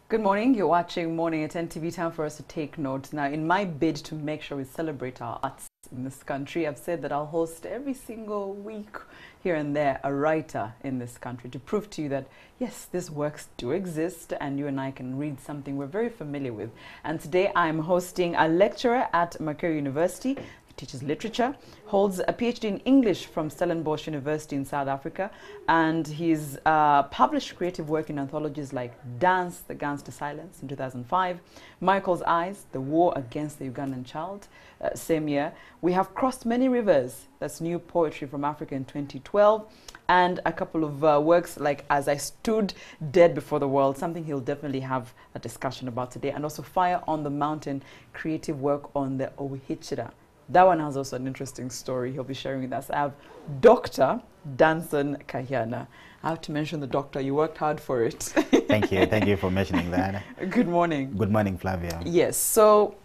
Good morning. You're watching Morning at NTV. Time for us to take notes. Now, in my bid to make sure we celebrate our arts in this country, I've said that I'll host every single week here and there a writer in this country to prove to you that, yes, these works do exist and you and I can read something we're very familiar with. And today I'm hosting a lecturer at Makerere University. He teaches literature, holds a PhD in English from Stellenbosch University in South Africa, and he's published creative work in anthologies like Dance, The Gangster Silence in 2005, Michael's Eyes, The War Against the Ugandan Child, same year. We have Crossed Many Rivers, that's new poetry from Africa in 2012, and a couple of works like As I Stood Dead Before the World, something he'll definitely have a discussion about today, and also Fire on the Mountain, creative work on the Ohichira. That one has also an interesting story he'll be sharing with us. I have Dr. Danson Kahyana. I have to mention the doctor. You worked hard for it. Thank you. Thank you for mentioning that. Good morning. Good morning, Flavia. Yes. So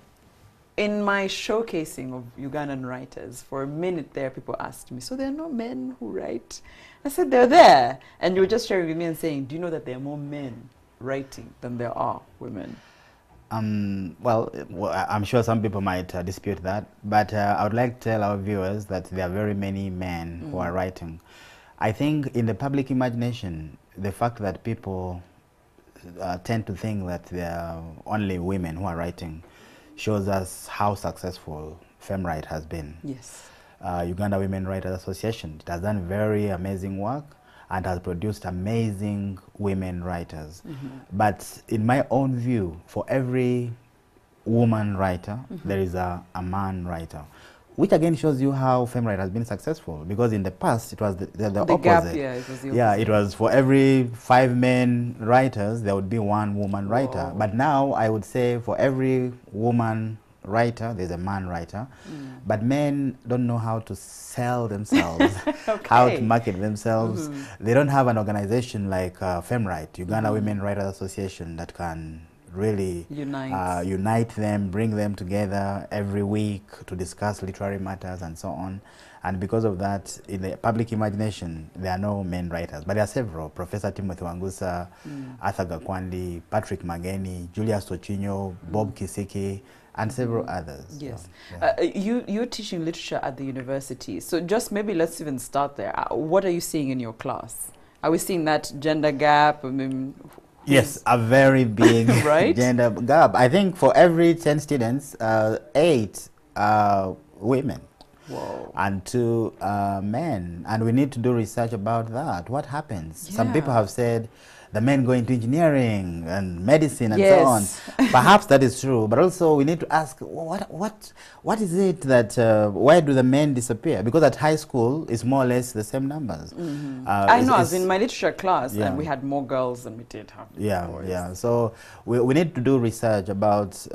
in my showcasing of Ugandan writers, for a minute there, people asked me, so there are no men who write? I said, they're there. And you were just sharing with me and saying, do you know that there are more men writing than there are women? Well, I'm sure some people might dispute that, but I would like to tell our viewers that there are very many men who are writing. I think in the public imagination, the fact that people tend to think that there are only women who are writing shows us how successful FemWrite has been. Yes. Uganda Women Writers Association, it has done very amazing work and has produced amazing women writers. But in my own view, for every woman writer, there is a man writer, which again shows you how FemWrite has been successful, because in the past it was the opposite. Gap, yeah, it was the opposite. Yeah, it was for every 5 men writers, there would be 1 woman writer. Whoa. But now I would say for every woman writer, there's a man writer. But men don't know how to sell themselves, how to market themselves. They don't have an organization like FemWrite, Uganda Women Writers Association, that can really unite them, bring them together every week to discuss literary matters and so on. And because of that, in the public imagination, there are no men writers, but there are several. Professor Timothy Wangusa, Arthur Gakwandi, Patrick Mageni, Julius Tochinyo, Bob Kisiki, and several others. Yes. So, yeah. You're teaching literature at the university. So just maybe let's even start there. What are you seeing in your class? Are we seeing that gender gap? I mean, yes, a very big right? gender gap. I think for every 10 students, 8 are women. Whoa. And 2 men. And we need to do research about that. What happens? Yeah. Some people have said the men go into engineering and medicine and so on. Perhaps that is true, but also we need to ask, what is it that, why do the men disappear? Because at high school, it's more or less the same numbers. I know, as in my literature class, yeah. and we had more girls than we did have boys. Yeah. So we need to do research about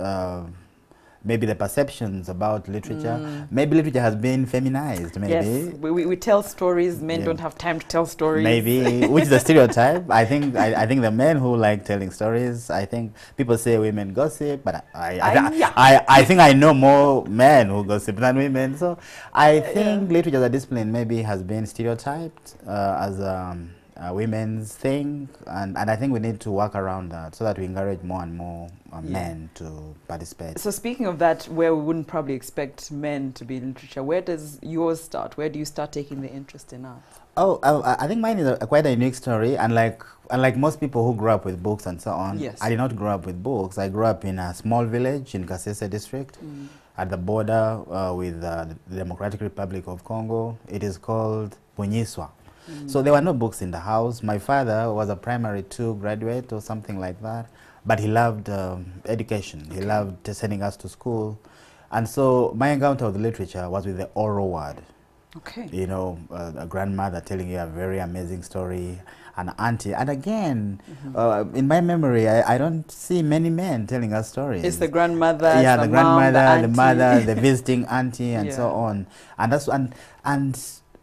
maybe the perceptions about literature. Maybe literature has been feminized, maybe. Yes, we tell stories, men don't have time to tell stories. Maybe, which is a stereotype. I think the men who like telling stories, I think people say women gossip, but I think I know more men who gossip than women. So I think literature as a discipline maybe has been stereotyped as a women's thing, and I think we need to work around that so that we encourage more and more men to participate. So speaking of that, where we wouldn't probably expect men to be in literature, where does yours start? Where do you start taking the interest in art? Oh, I think mine is quite a unique story. Unlike most people who grew up with books and so on, yes. I did not grow up with books. I grew up in a small village in Kasese district at the border with the Democratic Republic of Congo. It is called Bunyiswa. So there were no books in the house. My father was a primary 2 graduate or something like that, but he loved education. He loved sending us to school. And so my encounter with literature was with the oral word. Okay. You know, a grandmother telling you a very amazing story, an auntie. And again, in my memory, I don't see many men telling us stories. It's the grandmother, yeah, the grandmother, the mother, the visiting auntie, and so on. And that's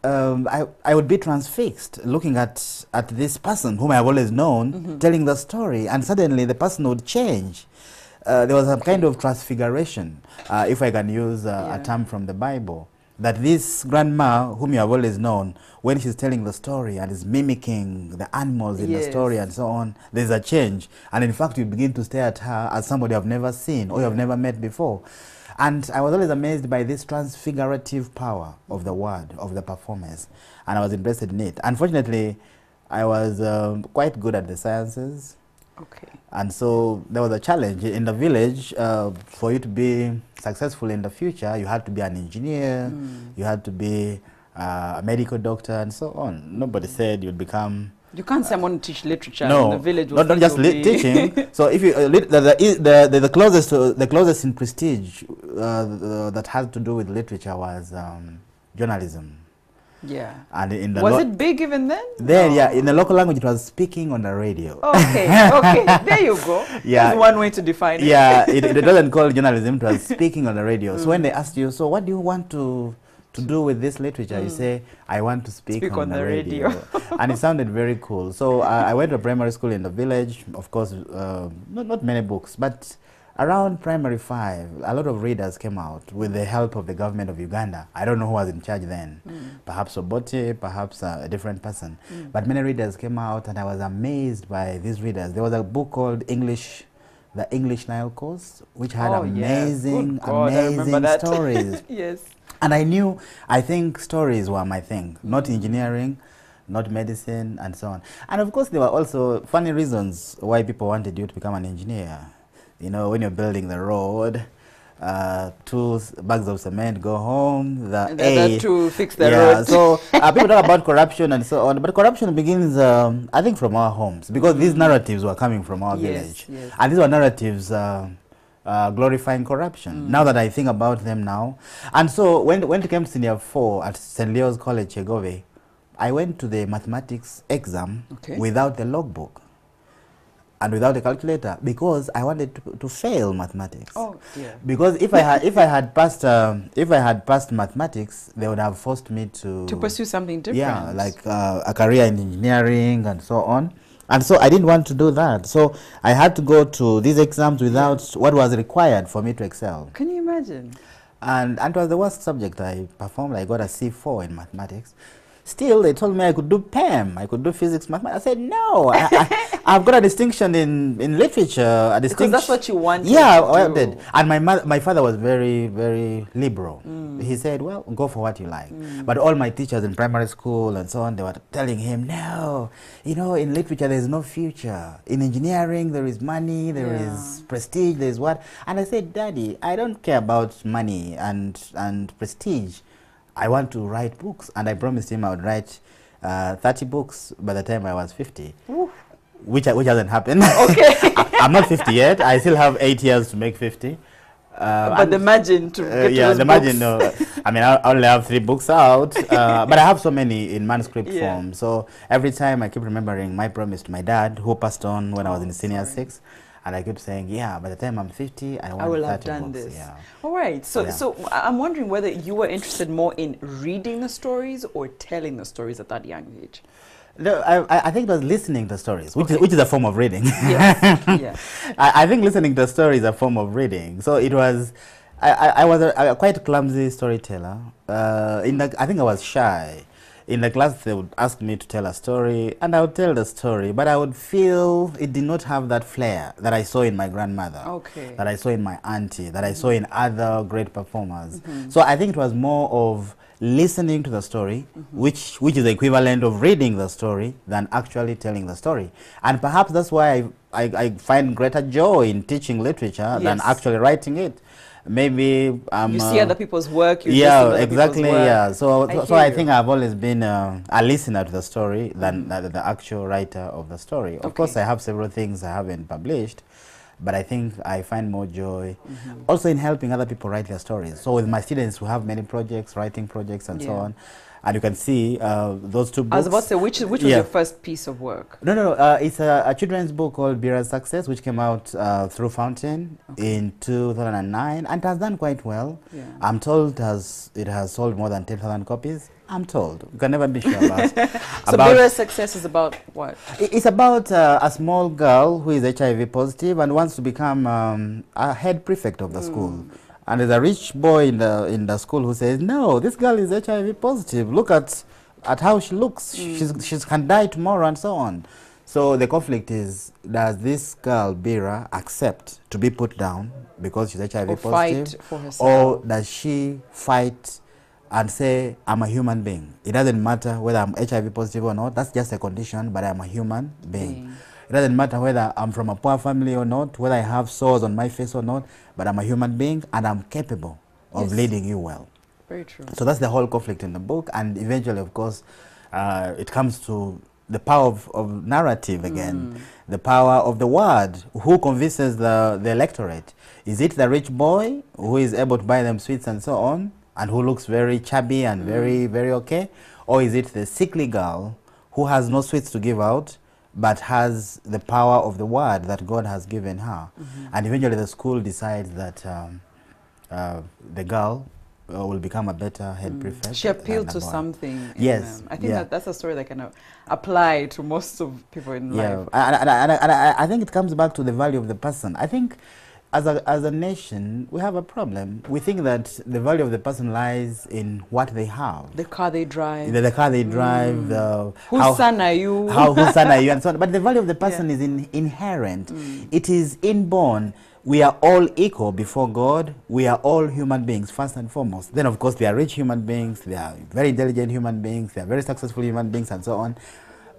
I would be transfixed looking at this person whom I've always known telling the story, and suddenly the person would change. There was a kind of transfiguration, if I can use a term from the Bible. that this grandma, whom you have always known, when she's telling the story and is mimicking the animals in the story and so on, there's a change. And in fact, you begin to stare at her as somebody you have never seen or you have never met before. And I was always amazed by this transfigurative power of the word, of the performance. And I was interested in it. Unfortunately, I was quite good at the sciences. Okay. And so there was a challenge in the village. For you to be successful in the future, you had to be an engineer, you had to be a medical doctor, and so on. Nobody said you'd become... You can't say I'm going to teach literature no, in the village. not just teaching. So if you the closest in prestige that had to do with literature was journalism. Yeah. And in the was it big even then? Then, yeah, in the local language, it was speaking on the radio. Okay, okay, there you go. Yeah. That's one way to define it. Yeah, it doesn't call journalism, it was speaking on the radio. So when they asked you, so what do you want to do with this literature? You say, I want to speak on the radio. And it sounded very cool. So I went to primary school in the village. Of course, not many books, but around primary 5, a lot of readers came out with the help of the government of Uganda. I don't know who was in charge then. Perhaps Obote, perhaps a different person. But many readers came out, and I was amazed by these readers. There was a book called The English Nile Coast, which had amazing stories. Yes. And I think stories were my thing, not engineering, not medicine, and so on. And of course, there were also funny reasons why people wanted you to become an engineer. You know, when you're building the road, 2 bags of cement go home, to fix the road. So people talk about corruption and so on, but corruption begins, I think, from our homes, because these narratives were coming from our village. Yes. And these were narratives glorifying corruption. Now that I think about them now. And so when it came to senior 4 at St. Leo's College, Chegove, I went to the mathematics exam without the logbook and without a calculator, because I wanted to fail mathematics. Oh dear. Because if I had passed mathematics, they would have forced me to pursue something different. Yeah, like a career in engineering and so on. And so I didn't want to do that. So I had to go to these exams without what was required for me to excel. Can you imagine? And it was the worst subject I performed. I got a C4 in mathematics. Still, they told me I could do PEM, I could do physics, mathematics. I said, no, I've got a distinction in literature. Because that's what you wanted to I do. did. And my father was very, very liberal. He said, well, go for what you like. But all my teachers in primary school and so on, they were telling him, no, you know, in literature, there's no future. In engineering, there is money, there is prestige, there is what. And I said, Daddy, I don't care about money and prestige. I want to write books, and I promised him I would write 30 books by the time I was 50, which hasn't happened. Okay. I'm not 50 yet. I still have 8 years to make 50. But the margin to get to those the margin. No, I mean, I only have 3 books out, but I have so many in manuscript form. So every time I keep remembering my promise to my dad, who passed on when I was in senior 6. And I keep saying, yeah, by the time I'm 50, I will have done this. Yeah. All right. So I'm wondering whether you were interested more in reading the stories or telling the stories at that young age. No, I think it was listening to stories, which is a form of reading. Yes. Yeah. I think listening to stories is a form of reading. So it was, I was a quite clumsy storyteller. I think I was shy. In the class, they would ask me to tell a story, and I would tell the story, but I would feel it did not have that flair that I saw in my grandmother, that I saw in my auntie, that I saw in other great performers. So I think it was more of listening to the story, which is the equivalent of reading the story, than actually telling the story. And perhaps that's why I find greater joy in teaching literature than actually writing it. Maybe you see other people's work. Exactly. Yeah. So I think I've always been a listener to the story than the actual writer of the story. Of course, I have several things I haven't published, but I think I find more joy also in helping other people write their stories. So with my students who have many projects, writing projects, and so on. And you can see those 2 books. I was about to say, which was your first piece of work? No. It's a children's book called Bira's Success, which came out through Fountain in 2009, and it has done quite well. Yeah. I'm told it has sold more than 10,000 copies. I'm told. You can never be sure about. So Bira's Success is about what? It's about a small girl who is HIV positive and wants to become a head prefect of the school. And there's a rich boy in the school who says, no, this girl is HIV positive. Look at how she looks. She can die tomorrow and so on. So the conflict is, does this girl, Bira, accept to be put down because she's HIV positive? Fight for herself. Or does she fight and say, I'm a human being? It doesn't matter whether I'm HIV positive or not. That's just a condition, but I'm a human being. It doesn't matter whether I'm from a poor family or not, whether I have sores on my face or not, but I'm a human being and I'm capable of leading you well. Very true. So that's the whole conflict in the book, and eventually, of course, it comes to the power of narrative again, the power of the word. Who convinces the electorate? Is it the rich boy who is able to buy them sweets and so on, and who looks very chubby and very, very okay? Or is it the sickly girl who has no sweets to give out, but has the power of the word that God has given her? And eventually the school decides that the girl will become a better head prefect. She appealed to something. Yes. I think that's a story that can apply to most of people in life. And I think it comes back to the value of the person. I think as a nation, we have a problem. We think that the value of the person lies in what they have. The car they drive. The car they drive. Whose son are you? Whose son are you, and so on. But the value of the person is inherent. It is inborn. We are all equal before God. We are all human beings, first and foremost. Then, of course, they are rich human beings. They are very intelligent human beings. They are very successful human beings, and so on.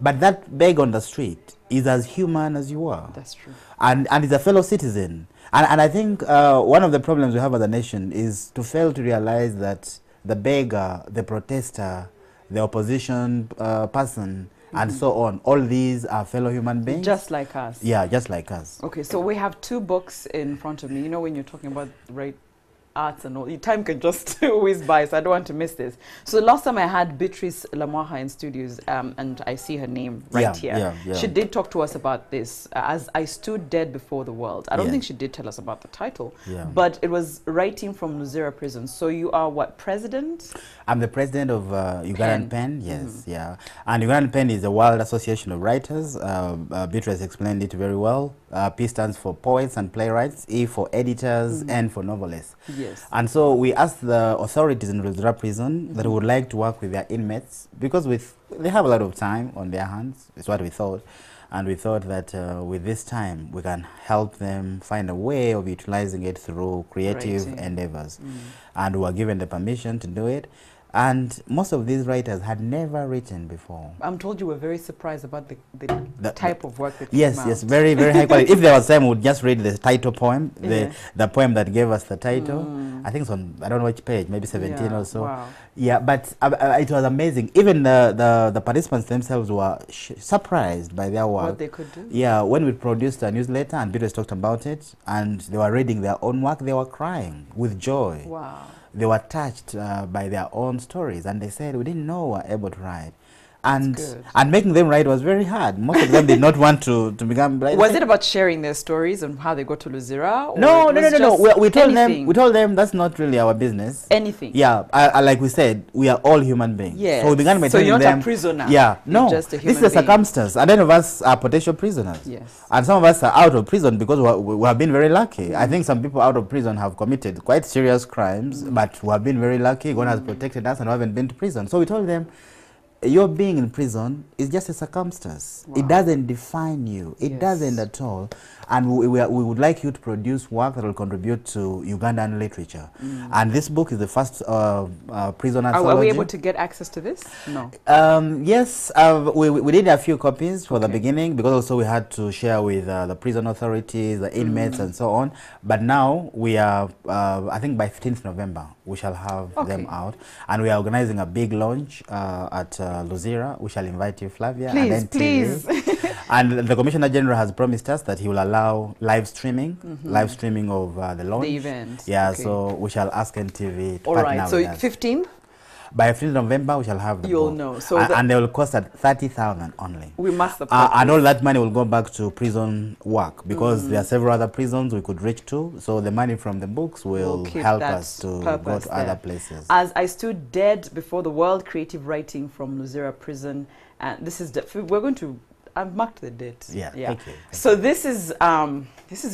But that beg on the street is as human as you are. That's true. And is a fellow citizen. And I think one of the problems we have as a nation is to fail to realize that the beggar, the protester, the opposition person, and so on, all these are fellow human beings. Just like us. Yeah, just like us. Okay, so we have two books in front of me. You know, when you're talking about arts and all, your time can just always by, so I don't want to miss this. So the last time I had Beatrice Lamoha in studios, and I see her name right here. She did talk to us about this, As I Stood Dead Before the World. I don't think she did tell us about the title, but it was writing from Luzira prison. So you are what, president? I'm the president of Ugandan Pen, yes, And Ugandan Pen is a world association of writers. Beatrice explained it very well. P stands for poets and playwrights, E for editors, N for novelists. Yes. And so we asked the authorities in Luzira prison that we would like to work with their inmates because they have a lot of time on their hands, is what we thought. And we thought that with this time, we can help them find a way of utilizing it through creative endeavors. And we were given the permission to do it. And most of these writers had never written before. I'm told you were very surprised about the type of work that Yes, very, very high quality. If there was time, we would just read the title poem, the poem that gave us the title. I think it's on, I don't know which page, maybe 17 or so. Wow. Yeah, but it was amazing. Even the participants themselves were surprised by their work. What they could do. Yeah, when we produced a newsletter and Beatrice talked about it, and they were reading their own work, they were crying with joy. Wow. They were touched by their own stories, and they said, we didn't know we were able to write. And making them write was very hard. Most of them did not want to become writers. Was it about sharing their stories and how they got to Luzira? No. We told them that's not really our business. Anything. Yeah, like we said, we are all human beings. Yes. So we began by telling them. So you're not a prisoner. Yeah, no. Just a human this is a being. circumstance, and none of us are potential prisoners. Yes. And some of us are out of prison because we have been very lucky. I think some people out of prison have committed quite serious crimes, but we have been very lucky. God has protected us and we haven't been to prison. So we told them, your being in prison is just a circumstance. It doesn't define you. It doesn't at all. And we would like you to produce work that will contribute to Ugandan literature. And this book is the first prison anthology. Are we able to get access to this? No. Yes, we did a few copies for the beginning, because also we had to share with the prison authorities, the inmates, and so on. But now we are, I think by 15th November, we shall have them out. And we are organizing a big launch at Luzira. We shall invite you, Flavia. Please. And the Commissioner General has promised us that he will allow live streaming of the launch. The event. Yeah, so we shall ask NTV to All partner right, so with us. 15th? By 15th November, we shall have the You'll book. know. So and they will cost at 30,000 only. We must support and all that money will go back to prison work, because there are several other prisons we could reach to. So the money from the books will help us to go to other places. As I Stood Dead Before the World, creative writing from Luzira prison. And this is we're going to I've marked the date. Yeah. Thank you. So this is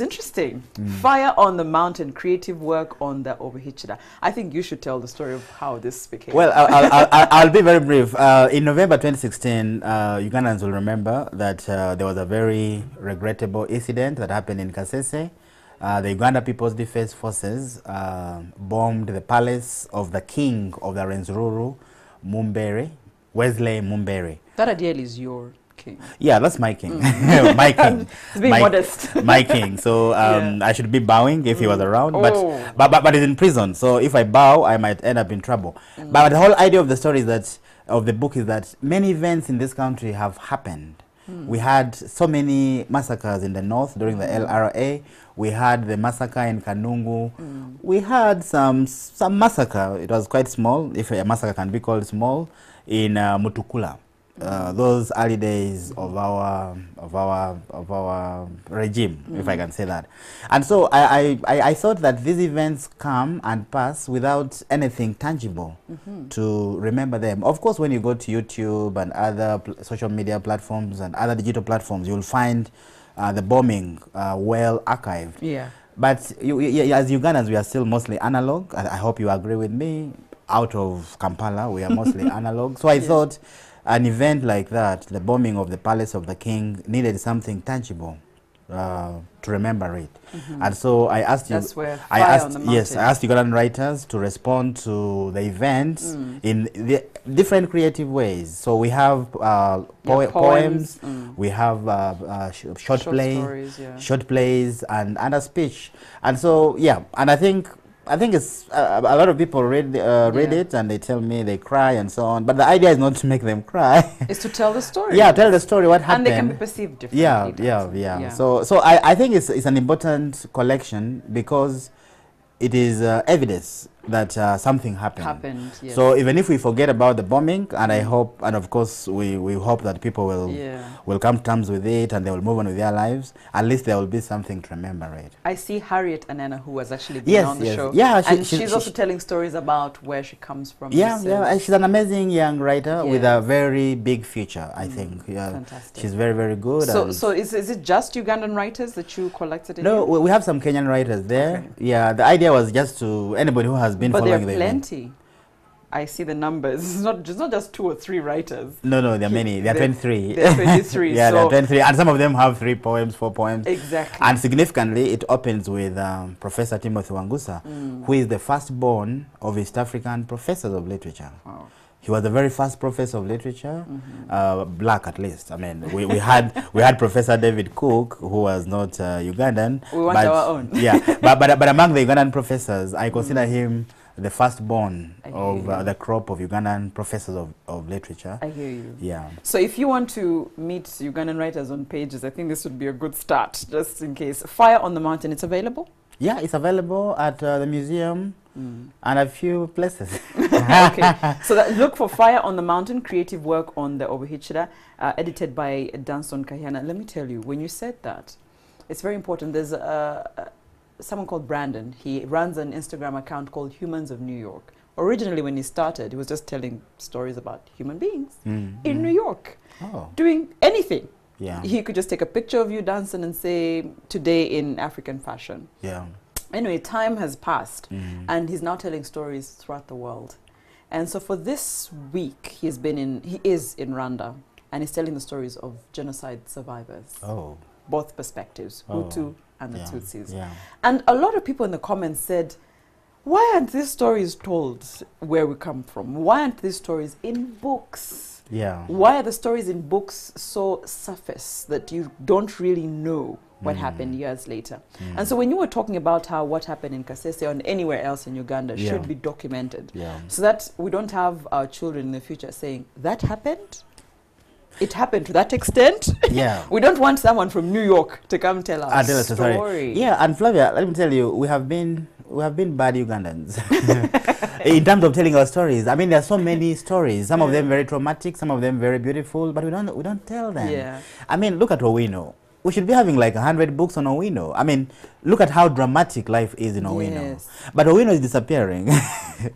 interesting. Fire on the Mountain, creative work on the Obuhichida. I think you should tell the story of how this became. Well, I'll be very brief. In November 2016, Ugandans will remember that there was a very regrettable incident that happened in Kasese. The Uganda People's Defense Forces bombed the palace of the king of the Renzururu, Mumbere, Wesley Mumbere. That ideally is your king. Yeah, that's my king. My king. It's being modest. My king. So I should be bowing if he was around. Oh. But he's in prison. So if I bow, I might end up in trouble. But the whole idea of the story is that, of the book, is that many events in this country have happened. We had so many massacres in the north during the LRA. We had the massacre in Kanungu. We had some massacre. It was quite small, if a massacre can be called small, in Mutukula. Those early days of our regime, if I can say that. And so I thought that these events come and pass without anything tangible to remember them. Of course, when you go to YouTube and other social media platforms and other digital platforms, you'll find the bombing well archived. Yeah. But as Ugandans, we are still mostly analog. I hope you agree with me. Out of Kampala, we are mostly analog. So I thought an event like that, the bombing of the palace of the king, needed something tangible to remember it. And so I asked you, I asked Ugandan writers to respond to the events in the different creative ways. So we have poems, we have short plays, and a speech. And so and I think it's a lot of people read it and they tell me they cry and so on. But the idea is not to make them cry. It's to tell the story. Yeah, tell the story, what happened. And they can be perceived differently. Yeah. So I think it's an important collection because it is evidence that something happened. Yes. So even if we forget about the bombing, and I hope, and of course we hope that people will come to terms with it and they will move on with their lives, at least there will be something to remember it. I see Harriet Anena, who has actually been on the show. Yeah, she's also telling stories about where she comes from. Yeah, she's an amazing young writer with a very big future, I think. Yeah, fantastic. She's very, very good. So is it just Ugandan writers that you collected in No, we have some Kenyan writers there. Okay. Yeah, the idea was just to anybody who has been following there are plenty. I see the numbers. It's not just 2 or 3 writers. No, there are many. There are 23. There are 23. Yeah, there are 23. And some of them have 3 poems, 4 poems. Exactly. And significantly, it opens with Professor Timothy Wangusa, who is the firstborn of East African professors of literature. Wow. He was the very first professor of literature, black at least. I mean, we had Professor David Cook, who was not Ugandan. We want our own. Yeah, but among the Ugandan professors, I consider him the firstborn of the crop of Ugandan professors of literature. I hear you. Yeah. So if you want to meet Ugandan writers on pages, I think this would be a good start, just in case. Fire on the Mountain, it's available? Yeah, it's available at the museum and a few places. Okay. So look for Fire on the Mountain, creative work on the Obuhichida, edited by Danson Kahiana. Let me tell you, when you said that, it's very important. There's someone called Brandon. He runs an Instagram account called Humans of New York. Originally, when he started, he was just telling stories about human beings in New York, doing anything. Yeah. He could just take a picture of you dancing and say, today in African fashion. Yeah. Anyway, time has passed, and he's now telling stories throughout the world. And so for this week, he is in Rwanda, and he's telling the stories of genocide survivors. Oh. Both perspectives, Hutu and the Tutsis. Yeah. And a lot of people in the comments said, why aren't these stories told where we come from? Why aren't these stories in books? Yeah. Why are the stories in books so surface that you don't really know what happened years later? And so when you were talking about how what happened in Kasese or anywhere else in Uganda should be documented, so that we don't have our children in the future saying, that happened? It happened to that extent? Yeah. We don't want someone from New York to come tell us a story. Yeah, and Flavia, let me tell you, we have been bad Ugandans in terms of telling our stories. I mean, there are so many stories. Some of them very traumatic, some of them very beautiful, but we don't tell them. Yeah. I mean, look at Owino. We should be having like 100 books on Owino. I mean, look at how dramatic life is in Owino. Yes. But Owino is disappearing.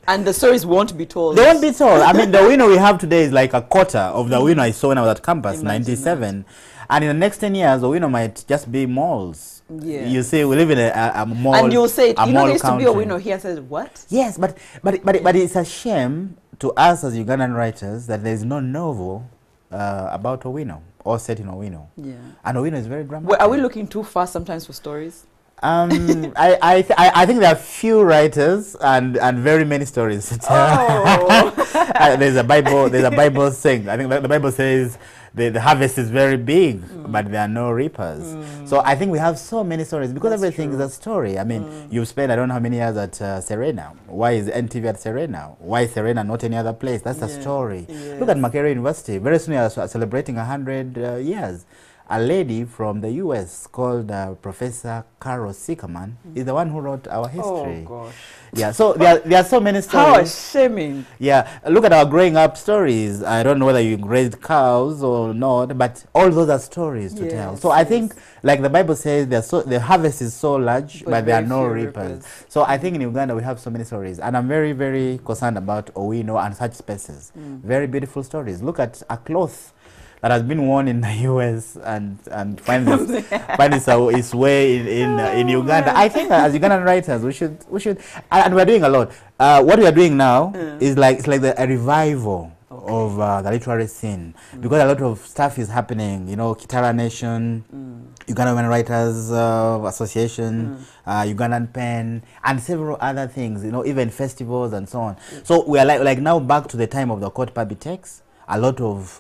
And the stories won't be told. They won't be told. I mean, the Owino we have today is like a quarter of the Owino I saw when I was at campus, 97. And in the next 10 years, Owino might just be malls. Yeah. You see, we live in a mall. And you'll say, you know, there used to be country. Owino here. Says what? Yes, but it's a shame to us as Ugandan writers that there is no novel about Owino or set in Owino. Yeah. And Owino is very dramatic. Well, are we looking too fast sometimes for stories? I think there are few writers and very many stories to tell. Oh. There's a Bible saying. I think the Bible says the harvest is very big, but there are no reapers. So I think we have so many stories because everything is a story. I mean, you've spent I don't know how many years at Serena. Why is NTV at Serena? Why is Serena not any other place? That's a story. Yes. Look at Makerere University. Very soon we are celebrating 100 years. A lady from the US called Professor Carol Sickerman is the one who wrote our history. Oh, gosh. Yeah, so there are so many stories. How shaming. Yeah, look at our growing up stories. I don't know whether you raised cows or not, but all those are stories to tell. So I think, like the Bible says, the harvest is so large, but there are no reapers. So I think in Uganda we have so many stories. And I'm very, very concerned about Owino and such spaces. Very beautiful stories. Look at a cloth that has been worn in the US and finds its way in Uganda. I think as Ugandan writers we should and we're doing a lot. What we are doing now is like a revival of the literary scene because a lot of stuff is happening. You know, Kitara Nation, Ugandan Women Writers Association, Ugandan Pen, and several other things. You know, even festivals and so on. So we are like now back to the time of the court text. A lot of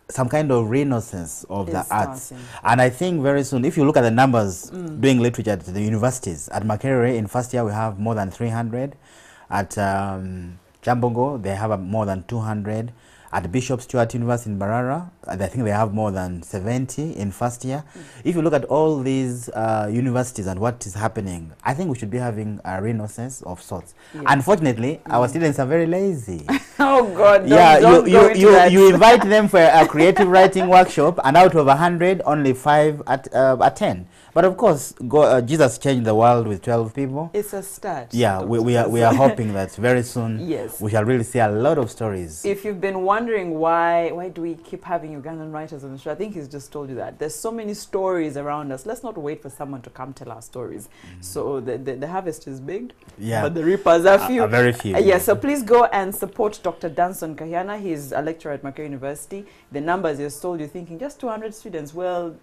some kind of renaissance of the arts. And I think very soon, if you look at the numbers doing literature at the universities, at Makerere in first year we have more than 300. At Chambongo they have more than 200. At Bishop Stewart University in Barara, I think they have more than 70 in first year. If you look at all these universities and what is happening, I think we should be having a renaissance of sorts. Unfortunately, our students are very lazy. Oh God! You invite them for a creative writing workshop, and out of 100, only 5 attend. But of course, Jesus changed the world with 12 people. It's a start. Yeah, we are hoping that very soon we shall really see a lot of stories. If you've been wondering why do we keep having Ugandan writers on the show, I think he's just told you that. There's so many stories around us. Let's not wait for someone to come tell our stories. So the harvest is big, but the reapers are few. Very few. So please go and support Dr. Danson Kahiana. He's a lecturer at Makerere University. The numbers he's told you, thinking just 200 students. Well,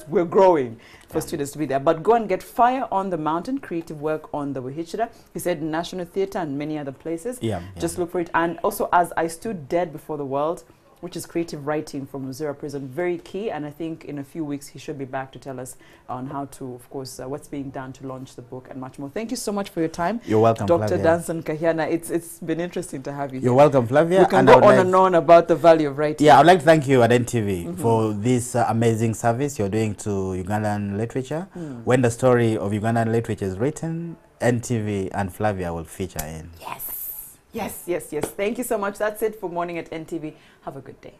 we're growing for students to be there. But go and get Fire on the Mountain, creative work on the Wihichira. He said National Theatre and many other places. Just look for it. And also, As I Stood Dead Before the World, which is creative writing from Luzira Prison, very key. And I think in a few weeks he should be back to tell us on how to, of course, what's being done to launch the book and much more. Thank you so much for your time. You're welcome, Dr. Flavia. Danson Kahiana. It's been interesting to have you here. You're welcome, Flavia. We can go on and on about the value of writing. Yeah, I'd like to thank you at NTV for this amazing service you're doing to Ugandan literature. When the story of Ugandan literature is written, NTV and Flavia will feature in. Yes. Thank you so much. That's it for Morning at NTV. Have a good day.